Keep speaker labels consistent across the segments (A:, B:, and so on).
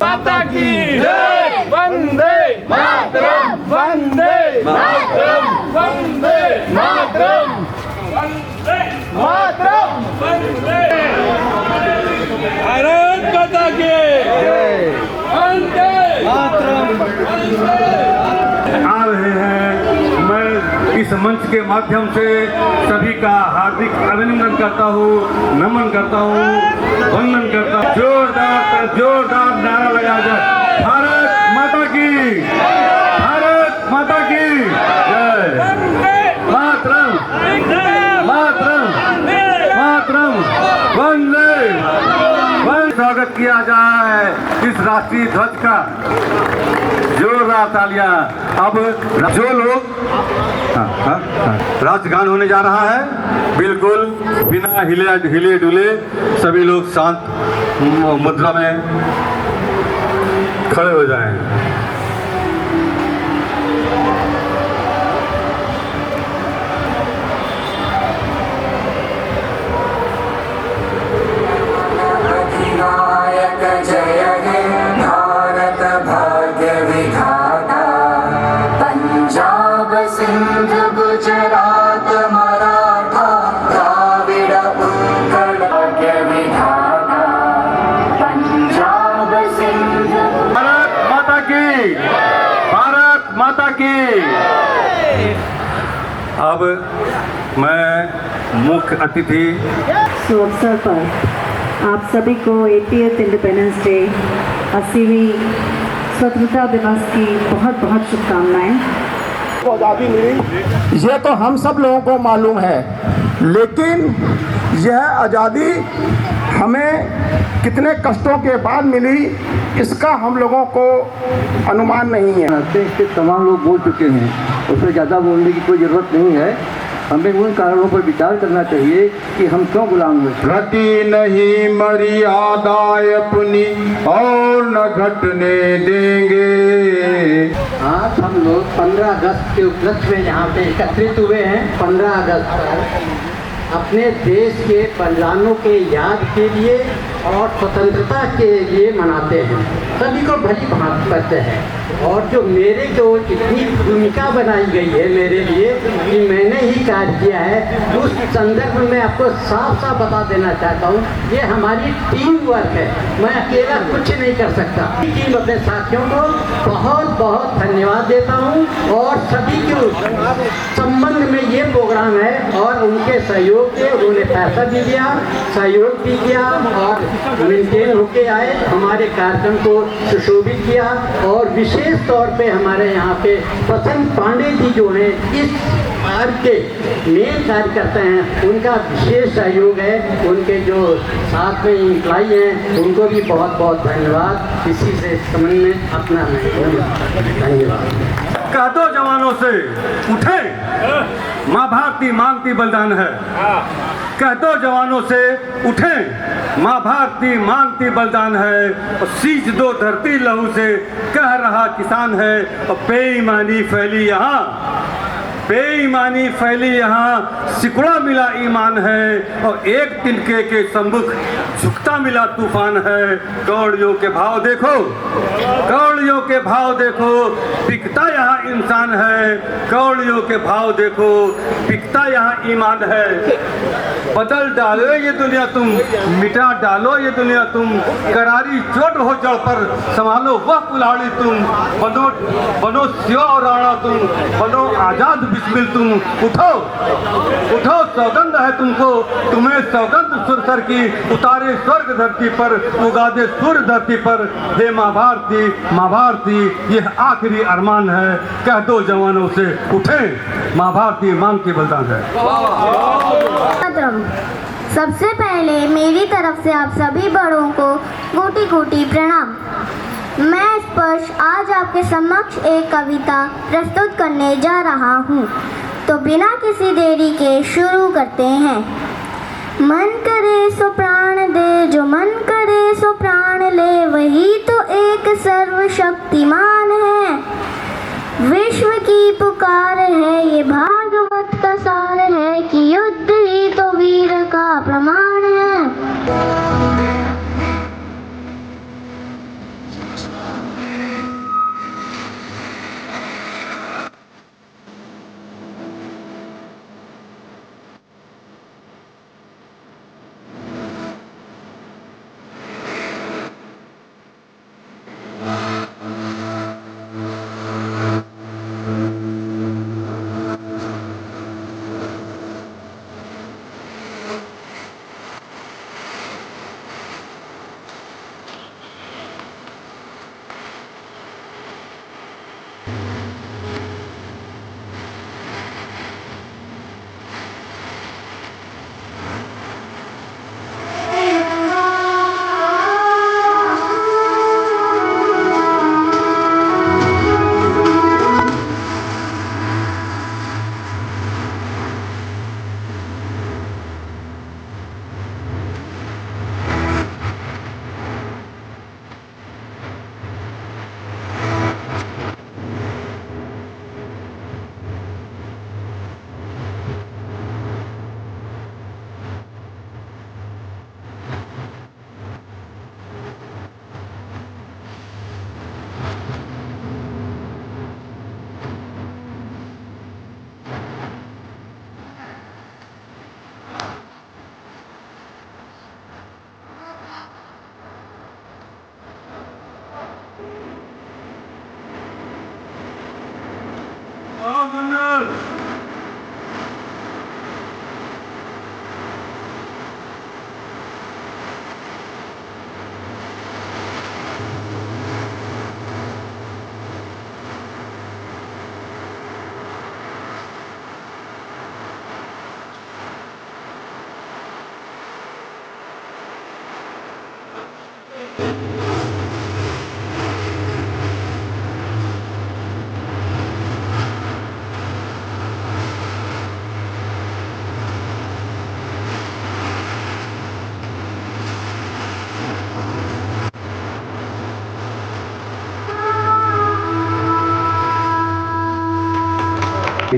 A: माता की जय। वंदे मातरम, वंदे मातरम, वंदे मातरम, वंदे मातरम, वंदे भारत माता की जय। वंदे मातरम।
B: आ रहे हैं, मैं इस मंच के माध्यम से सभी का हार्दिक अभिनंदन करता हूँ, नमन करता हूँ, वंदन करता हूँ। जोरदार नारा लगाया जाए, भारत माता की, भारत माता की जय। मातरम, मातरम, मातरम, वंदे। स्वागत किया जाए इस राष्ट्रीय ध्वज का, जोरदार तालियां। अब जो लोग राष्ट्रगान होने जा रहा है, बिल्कुल बिना हिले डुले सभी लोग शांत मुद्रा में खड़े हो जाएं।
C: जय हे भारत भाग्य विधाता, पंजाब सिंध गुजरात मराठा द्राविड़ उत्कल भाग्य विधाता, पंजाब सिंध।
B: भारत माता की, भारत माता की। अब मैं मुख्य अतिथि
D: अवसर पर आप सभी को 80th इंडिपेंडेंस डे 80वीं स्वतंत्रता दिवस की बहुत बहुत शुभकामनाएं।
E: आज़ादी मिली ये तो हम सब लोगों को मालूम है, लेकिन यह आज़ादी हमें कितने कष्टों के बाद मिली इसका हम लोगों को अनुमान नहीं है।
F: देश के तमाम लोग बोल चुके हैं, उसमें ज़्यादा बोलने की कोई ज़रूरत नहीं है। हमें उन कारणों पर विचार करना चाहिए कि हम क्यों गुलाम हुए।
B: घटी नहीं मर्यादा अपनी और न घटने देंगे।
F: आज हम लोग 15 अगस्त के उपलक्ष्य में यहाँ पे एकत्रित हुए हैं। 15 अगस्त पर अपने देश के बलिदानों के याद के लिए और स्वतंत्रता के लिए मनाते हैं। सभी को भली भांति करते हैं, और जो मेरे को इतनी भूमिका बनाई गई है मेरे लिए कि मैंने ही कार्य किया है, उस संदर्भ में आपको साफ साफ बता देना चाहता हूँ, ये हमारी टीम वर्क है। मैं अकेला कुछ नहीं कर सकता। टीम अपने साथियों को बहुत बहुत धन्यवाद देता हूँ, और सभी के संबंध में ये प्रोग्राम है, और उनके सहयोग से उन्होंने पैसा भी दिया, सहयोग भी किया, और मेंटेन होके आए, हमारे कार्यक्रम को सुशोभित किया। और विशेष तौर पे हमारे यहाँ पे बसंत पांडे जी जो हैं इस कार्य के मेन कार्यकर्ता हैं, उनका विशेष सहयोग है। उनके जो साथ में इम्प्लाई हैं उनको भी बहुत बहुत धन्यवाद। इसी से संबंध में अपना धन्यवाद।
B: कह दो जवानों से उठे, माँ भारती मांगती बलिदान है। कह दो जवानों से उठे, माँ भारती मांगती बलिदान है। और सींच दो धरती लहू से, कह रहा किसान है। और बेईमानी फैली यहाँ, बेईमानी फैली यहाँ, सिकुड़ा मिला ईमान है। और एक तिनके के सम्मुख झुकता मिला तूफान है। कौड़ियों के भाव देखो, कौड़ियों के भाव देखो, बिकता यहाँ इंसान है। कौड़ियों के भाव देखो, बिकता यहाँ ईमान है। बदल डालो ये दुनिया तुम, मिटा डालो ये दुनिया तुम। करारी चोट हो जड़ पर, संभालो वह कुल्हाड़ी तुम। बनो सियो और राणा तुम, बनो आजाद बिस्मिल तुम। उठो उठो, सौगंध है तुमको, तुम्हें सौगंध सुरसर की। उतारे स्वर्ग धरती पर, उगा दे सूर्य धरती पर। हे माँ भारती, माँ भारती, यह आखिरी अरमान है। कह दो जवानों से उठे, माँ भारती मांग की बलिदान है।
G: सबसे पहले मेरी तरफ से आप सभी बड़ों को कोटि कोटि प्रणाम। मैं स्पर्श आज आपके समक्ष एक कविता प्रस्तुत करने जा रहा हूँ, तो बिना किसी देरी के शुरू करते हैं। मन करे सो प्राण दे, जो मन करे सो प्राण ले, वही तो एक सर्वशक्तिमान है। विश्व की पुकार है, ये भागवत का सार है, कि युद्ध ही तो वीर का प्रमाण है।
B: मंगल।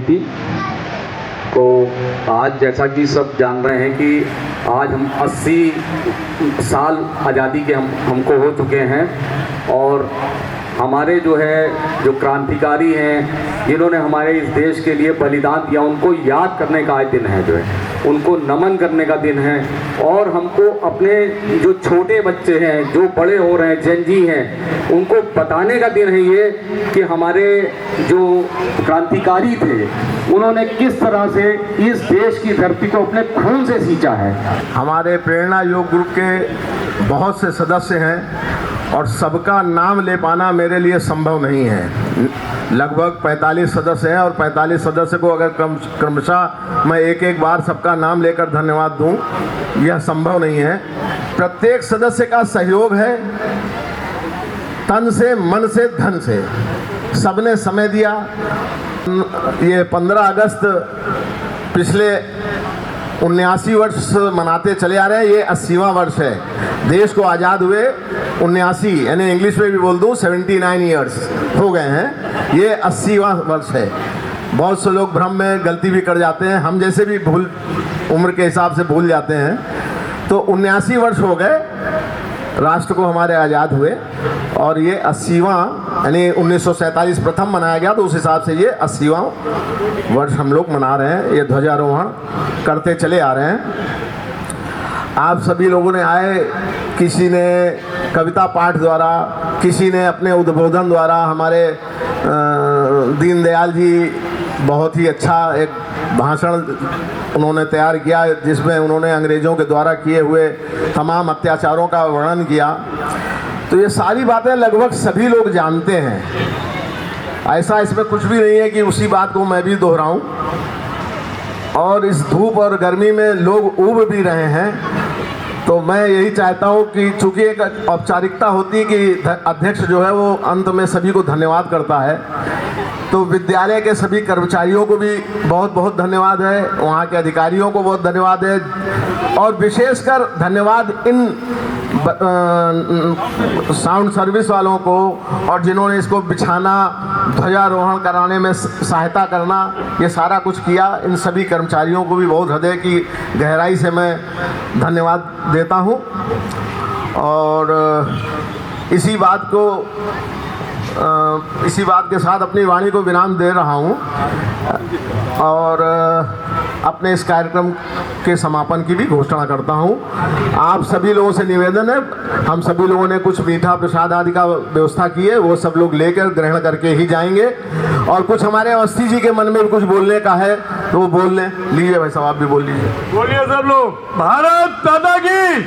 H: थी। तो आज जैसा कि सब जान रहे हैं कि आज हम 80 साल आज़ादी के हमको हो चुके हैं और हमारे जो क्रांतिकारी हैं जिन्होंने हमारे इस देश के लिए बलिदान दिया उनको याद करने का आज दिन है, उनको नमन करने का दिन है। और हमको अपने जो छोटे बच्चे हैं जो बड़े हो रहे हैं जेन जी हैं उनको बताने का दिन है ये कि हमारे जो क्रांतिकारी थे उन्होंने किस तरह से इस देश की धरती को अपने खून से सींचा है।
E: हमारे प्रेरणा योग ग्रुप के बहुत से सदस्य हैं और सबका नाम ले पाना मेरे लिए संभव नहीं है। लगभग 45 सदस्य हैं और 45 सदस्य को अगर क्रमशः मैं एक एक बार सबका नाम लेकर धन्यवाद दूं यह संभव नहीं है। प्रत्येक सदस्य का सहयोग है, तन से, मन से, धन से, सबने समय दिया। ये 15 अगस्त पिछले 79 वर्ष मनाते चले आ रहे हैं, ये 80वां वर्ष है। देश को आज़ाद हुए 79 यानी इंग्लिश में भी बोल दूं 79 ईयर्स हो गए हैं, ये 80वां वर्ष है। बहुत से लोग भ्रम में गलती भी कर जाते हैं, हम जैसे भी भूल उम्र के हिसाब से भूल जाते हैं। तो 79 वर्ष हो गए राष्ट्र को हमारे आज़ाद हुए और ये 80वां यानी 1947 प्रथम मनाया गया तो उस हिसाब से ये 80वां वर्ष हम लोग मना रहे हैं। ये ध्वजारोहण करते चले आ रहे हैं। आप सभी लोगों ने आए, किसी ने कविता पाठ द्वारा, किसी ने अपने उद्बोधन द्वारा। हमारे दीनदयाल जी बहुत ही अच्छा एक भाषण उन्होंने तैयार किया जिसमें उन्होंने अंग्रेज़ों के द्वारा किए हुए तमाम अत्याचारों का वर्णन किया। तो ये सारी बातें लगभग सभी लोग जानते हैं, ऐसा इसमें कुछ भी नहीं है कि उसी बात को मैं भी दोहराऊं। और इस धूप और गर्मी में लोग ऊब भी रहे हैं, तो मैं यही चाहता हूं कि चूँकि एक औपचारिकता होती है कि अध्यक्ष जो है वो अंत में सभी को धन्यवाद करता है, तो विद्यालय के सभी कर्मचारियों को भी बहुत बहुत धन्यवाद है, वहाँ के अधिकारियों को बहुत धन्यवाद है और विशेषकर धन्यवाद इन साउंड सर्विस वालों को और जिन्होंने इसको बिछाना, ध्वजारोहण कराने में सहायता करना, ये सारा कुछ किया। इन सभी कर्मचारियों को भी बहुत हृदय की गहराई से मैं धन्यवाद देता हूँ। और इसी बात के साथ अपनी वाणी को विराम दे रहा हूँ और अपने इस कार्यक्रम के समापन की भी घोषणा करता हूँ। आप सभी लोगों से निवेदन है, हम सभी लोगों ने कुछ मीठा प्रसाद आदि का व्यवस्था की है, वो सब लोग लेकर ग्रहण करके ही जाएंगे। और कुछ हमारे अवस्थी जी के मन में भी कुछ बोलने का है तो वो बोल लें। लीजिए भाई साहब, आप भी बोल लीजिए।
B: बोलिए सब लोग, भारत माता की।